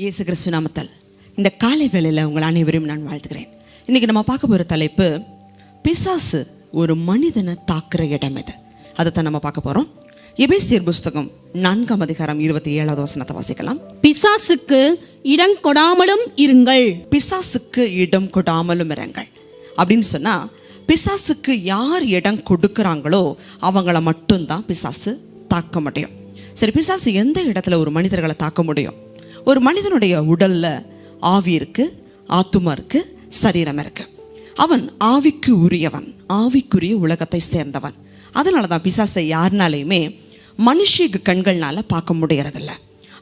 இயேசு கிறிஸ்து நாமத்தால் இந்த காலை வேளையில் உங்கள் அனைவரையும் நான் வாழ்த்துக்கிறேன். இன்றைக்கி நம்ம பார்க்க போகிற தலைப்பு, பிசாசு ஒரு மனிதனை தாக்குற இடம் எது, அதைத்தான் நம்ம பார்க்க போகிறோம். எபேசியர் புஸ்தகம் 4ஆம் அதிகாரம் 27வது வசனத்தை வாசிக்கலாம். பிசாசுக்கு இடம் கொடாமலும் இருங்கள். பிசாசுக்கு இடம் கொடாமலும் இருங்கள் அப்படின்னு சொன்னால், பிசாசுக்கு யார் இடம் கொடுக்குறாங்களோ அவங்கள மட்டும்தான் பிசாசு தாக்க முடியும். சரி, பிசாசு எந்த இடத்துல ஒரு மனிதர்களை தாக்க முடியும்? ஒரு மனிதனுடைய உடல்ல ஆவி இருக்கு, ஆத்துமா இருக்கு, சரீரம் இருக்கு. அவன் ஆவிக்கு உரியவன், ஆவிக்குரிய உலகத்தை சேர்ந்தவன். அதனால தான் பிசாசை யாருனாலையுமே மனுஷிக்கு கண்கள்னால பார்க்க முடியறதில்ல.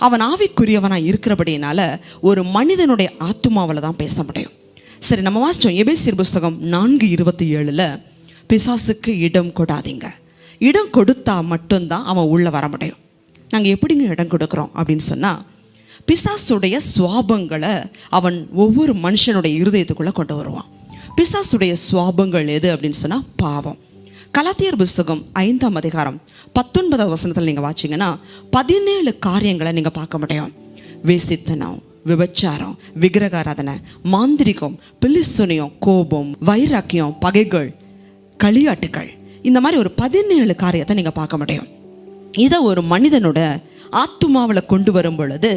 அவன் ஆவிக்குரியவனாக இருக்கிறபடினால ஒரு மனிதனுடைய ஆத்துமாவில் தான் பேச முடியும். சரி, நம்ம வாசித்தோம் எபேசியர் புஸ்தகம் 4:27 பிசாசுக்கு இடம் கொடாதீங்க. இடம் கொடுத்தா மட்டும்தான் அவன் உள்ளே வர முடியும். நாங்கள் எப்படிங்க இடம் கொடுக்குறோம் அப்படின்னு சொன்னால், பிசாசுடைய சுவாபங்களை அவன் ஒவ்வொரு மனுஷனுடைய இருதயத்துக்குள்ளே கொண்டு வருவான். பிசாசுடைய சுவாபங்கள் எது அப்படின்னு சொன்னால் பாவம். கலாத்தியர் புஸ்தகம் 5ஆம் அதிகாரம் 19வது வசனத்தில் நீங்கள் வாச்சிங்கன்னா 17 காரியங்களை நீங்கள் பார்க்க முடியும். வேசித்தனம், விபச்சாரம், விக்கிரகாராதனை, மாந்திரிகம், பில்லிசுனியம், கோபம், வைராக்கியம், பகைகள், களியாட்டுகள், இந்த மாதிரி ஒரு 17 காரியத்தை நீங்கள் பார்க்க முடியும். இதை ஒரு மனிதனோட ஆத்துமாவில் கொண்டு வரும் பொழுது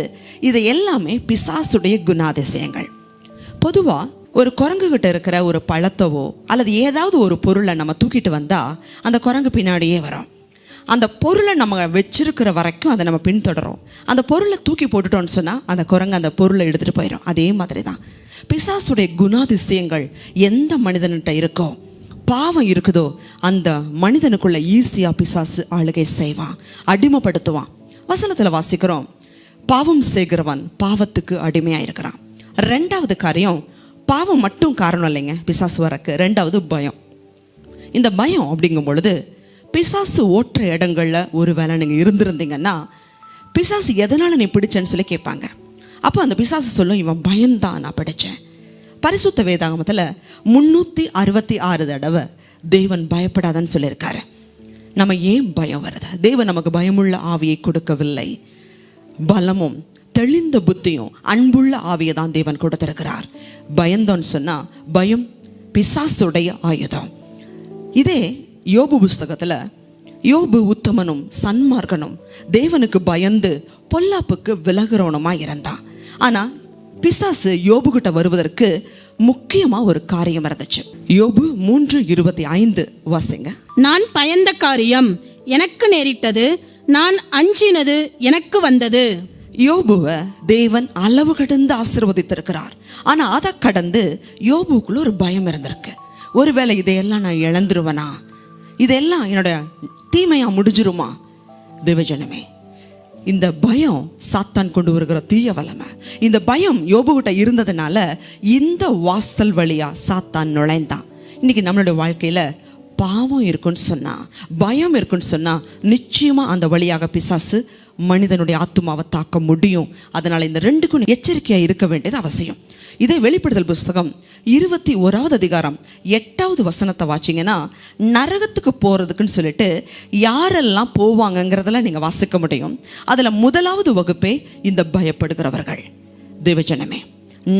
இது எல்லாமே பிசாசுடைய குணாதிசயங்கள். பொதுவாக ஒரு குரங்குகிட்ட இருக்கிற ஒரு பழத்தவோ அல்லது ஏதாவது ஒரு பொருளை நம்ம தூக்கிட்டு வந்தால் அந்த குரங்கு பின்னாடியே வரும். அந்த பொருளை நம்ம வச்சிருக்கிற வரைக்கும் அதை நம்ம பின்தொடரும். அந்த பொருளை தூக்கி போட்டுட்டோன்னு சொன்னால் அந்த குரங்கு அந்த பொருளை எடுத்துகிட்டு போயிடும். அதே மாதிரி தான் பிசாசுடைய குணாதிசயங்கள் எந்த மனிதன்கிட்ட இருக்கோ, பாவம் இருக்குதோ, அந்த மனிதனுக்குள்ள ஈஸியாக பிசாசு ஆளுகை செய்வான், அடிமைப்படுத்துவான். வசனத்தில் வாசிக்கிறோம், பாவம் செய்கிறவன் பாவத்துக்கு அடிமையாக இருக்கிறான். 2வது காரியம், பாவம் மட்டும் காரணம் இல்லைங்க பிசாசு வரக்கு. 2வது பயம். இந்த பயம் அப்படிங்கும் பொழுது பிசாசு ஓட்டுற இடங்களில் ஒரு வேளை நீங்கள் இருந்திருந்தீங்கன்னா, பிசாசு எதனால் நீ பிடிச்சேன்னு சொல்லி கேட்பாங்க. அப்போ அந்த பிசாசு சொல்லும், இவன் பயந்தான் நான் பிடிச்சேன். பரிசுத்த வேதாகமத்தில் 366 தடவை தேவன் பயப்படாதன்னு சொல்லியிருக்காரு. நம்ம ஏன் பயம் வருது? தேவன் நமக்கு பயமுள்ள ஆவியை கொடுக்கவில்லை, பலமும் தெளிந்த புத்தியும் அன்புள்ள ஆவியை தான் தேவன் கொடுத்திருக்கிறார். பயந்தோன்னு சொன்னால் பயம் பிசாசுடைய ஆயுதம். இதே யோபு புஸ்தகத்தில், யோபு உத்தமனும் சன்மார்க்கனும் தேவனுக்கு பயந்து பொல்லாப்புக்கு விலகிறவனுமாக இருந்தான். ஆனால் பிசாசு யோபுகிட்ட வருவதற்கு முக்கியமாக ஒரு காரியம் இருந்துச்சு. யோபு 3:25 வாசிங்க. நான் பயந்த காரியம் எனக்கு நேரிட்டது, நான் அஞ்சினது எனக்கு வந்தது. யோபுவை தேவன் அளவு கடந்து ஆசீர்வதித்திருக்கிறார். ஆனால் அதை கடந்து யோபுக்குள்ள ஒரு பயம் இருந்திருக்கு. ஒருவேளை இதையெல்லாம் நான் இழந்துருவனா, இதெல்லாம் என்னோட தீமையா முடிஞ்சிருமா? தேவஜனமே, இந்த பயம் சாத்தான் கொண்டு வருகிற தீய வல்லமை. இந்த பயம் யோபுகிட்ட இருந்ததுனால இந்த வாசல் வழியா சாத்தான் நுழைந்தான். இன்னைக்கு நம்மளுடைய வாழ்க்கையில பாவம் இருக்குன்னு சொன்னா, பயம் இருக்குன்னு சொன்னா, நிச்சயமா அந்த வழியாக பிசாசு மனிதனுடைய ஆத்துமாவை தாக்க முடியும். அதனால இந்த 2க்கும் எச்சரிக்கையா இருக்க வேண்டியது அவசியம். இதே வெளிப்படுத்தல் புஸ்தகம் 21வது அதிகாரம் 8வது வசனத்தை வாச்சிங்கன்னா, நரகத்துக்கு போகிறதுக்குன்னு சொல்லிட்டு யாரெல்லாம் போவாங்கங்கிறதெல்லாம் நீங்கள் வாசிக்க முடியும். அதில் 1வது வகுப்பே இந்த பயப்படுகிறவர்கள். தேவஜனமே,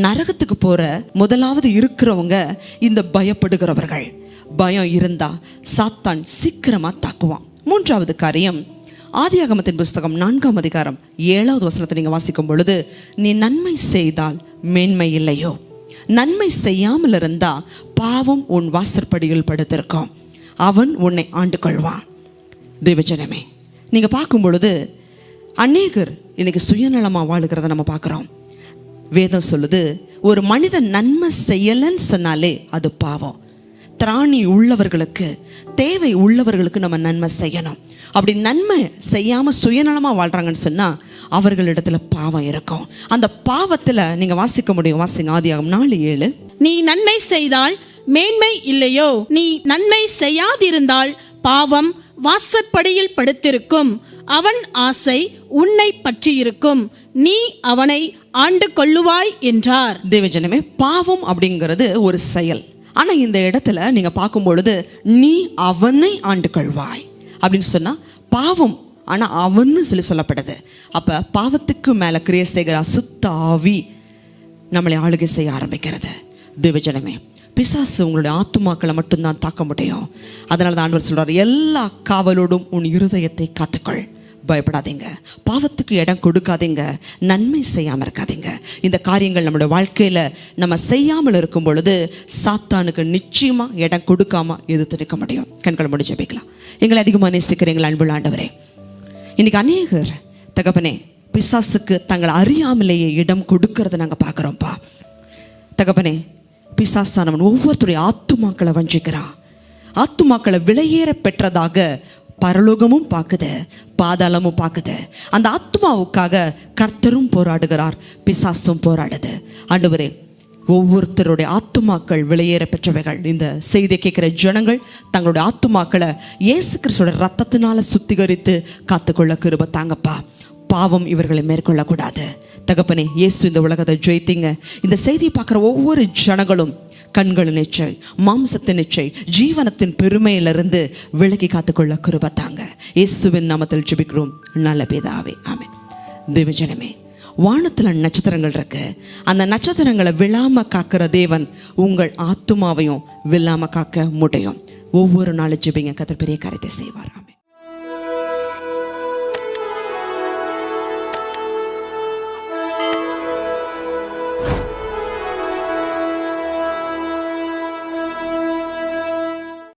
நரகத்துக்கு போகிற 1வது இருக்கிறவங்க இந்த பயப்படுகிறவர்கள். பயம் இருந்தால் சாத்தான் சீக்கிரமாக தாக்குவான். 3வது காரியம், ஆதியாகமத்தின் புஸ்தகம் 4ஆம் அதிகாரம் 7வது வசனத்தை நீங்கள் வாசிக்கும் பொழுது, நீ நன்மை செய்தால் மேன்மை இல்லையோ, நன்மை செய்யாமல் இருந்தா பாவம் உன் வாசற்படியில் படுத்திருக்கும், அவன் உன்னை ஆண்டு கொள்வான். தேவஜனமே, நீங்க பார்க்கும் பொழுது அநேகர் இன்னைக்கு சுயநலமாக வாழுகிறத நம்ம பார்க்குறோம். வேதம் சொல்லுது, ஒரு மனிதன் நன்மை செய்யலைன்னு சொன்னாலே அது பாவம். திராணி உள்ளவர்களுக்கு, தேவை உள்ளவர்களுக்கு நம்ம நன்மை செய்யணும். அப்படி நன்மை செய்யாமல் சுயநலமாக வாழ்கிறாங்கன்னு சொன்னால் அவர்களிடத்துல பாவம் இருக்கும். அந்த பாவத்தில் நீங்கள் வாசிக்க முடியும். வாசிங்க, ஆதியாகமம் 4:7. நீ நன்மை செய்தால் மேன்மை இல்லையோ, நீ நன்மை செய்யாதிருந்தால் பாவம் வாசற்படியில் படுத்திருக்கும், அவன் ஆசை உன்னை பற்றியிருக்கும், நீ அவனை ஆண்டு கொள்ளுவாய் என்றார். தேவஜனமே, பாவம் அப்படிங்கிறது ஒரு செயல். ஆனால் இந்த இடத்துல நீங்கள் பார்க்கும் பொழுது நீ அவனை ஆண்டு கொள்வாய் அப்படின்னு சொன்னால், பாவம் ஆனால் அவன்னு சொல்லப்படுது. அப்போ பாவத்துக்கு மேலே கிரியை செய்கிற அசுத்த ஆவி நம்மளை ஆளுகை செய்ய ஆரம்பிக்கிறது. தேவஜனமே, பிசாசு உங்களுடைய ஆத்துமாக்களை மட்டும்தான் தாக்க முடியும். அதனால தான் ஆண்டவர் சொல்கிறார், எல்லா காவலோடும் உன் இருதயத்தை காத்துக்கொள், பயப்படாதீங்க, பாவத்துக்கு இடம் கொடுக்காதீங்க, நன்மை செய்யாமல் இருக்காதீங்க. இந்த காரியங்கள் நம்மளுடைய வாழ்க்கையில் நம்ம செய்யாமல் இருக்கும் பொழுது சாத்தானுக்கு நிச்சயமாக இடம் கொடுக்காம எதிர்த்து நிற்க முடியும். கண்களை மூடி ஜெபிக்கலாம். எங்களை அதிகமாக நேசிக்கிறீங்களா அன்புள்ள ஆண்டவரே? இன்னைக்கு அநேகர் தகப்பனே பிசாசுக்கு தங்களை அறியாமலேயே இடம் கொடுக்கறத நாங்கள் பார்க்குறோம்ப்பா. தகப்பனே, பிசாசானவன் ஒவ்வொருத்தருடைய ஆத்துமாக்களை வஞ்சிக்கிறான். ஆத்துமாக்களை விலையேற பெற்றதாக பரலோகமும் பார்க்குது, பாதாளமும் பார்க்குது. அந்த ஆத்மாவுக்காக கர்த்தரும் போராடுகிறார், பிசாசும் போராடுது. ஆண்டவரே, ஒவ்வொருத்தருடைய ஆத்துமாக்கள் விலையேற பெற்றவைகள். இந்த செய்தியை கேட்குற ஜனங்கள் தங்களுடைய ஆத்துமாக்களை இயேசு கிறிஸ்துவோட ரத்தத்தினால சுத்திகரித்து காத்துக்கொள்ள கிருபை தாங்கப்பா. பாவம் இவர்களை மேற்கொள்ளக்கூடாது. தகப்பனே, இயேசு இந்த உலகத்தை ஜெயித்தீங்க. இந்த செய்தியை பார்க்குற ஒவ்வொரு ஜனங்களும் கண்களின் நிச்சை, மாம்சத்தின் நிச்சை, ஜீவனத்தின் பெருமையிலிருந்து விலகி காத்துக்கொள்ள கிருபை தாங்க. இயேசுவின் நாமத்தில் ஜெபிக்கிறோம் நல்ல பிதாவே, ஆமென். தேவஜனமே, வானத்தில் நட்சத்திரங்கள் இருக்கு. அந்த நட்சத்திரங்களை விழாம காக்கிற தேவன் உங்கள் ஆத்துமாவையும் விழாம காக்க முடியும். ஒவ்வொரு நாளும் ஜெபிங்க, கர்த்தர் பெரிய காரியத்தை செய்வார்.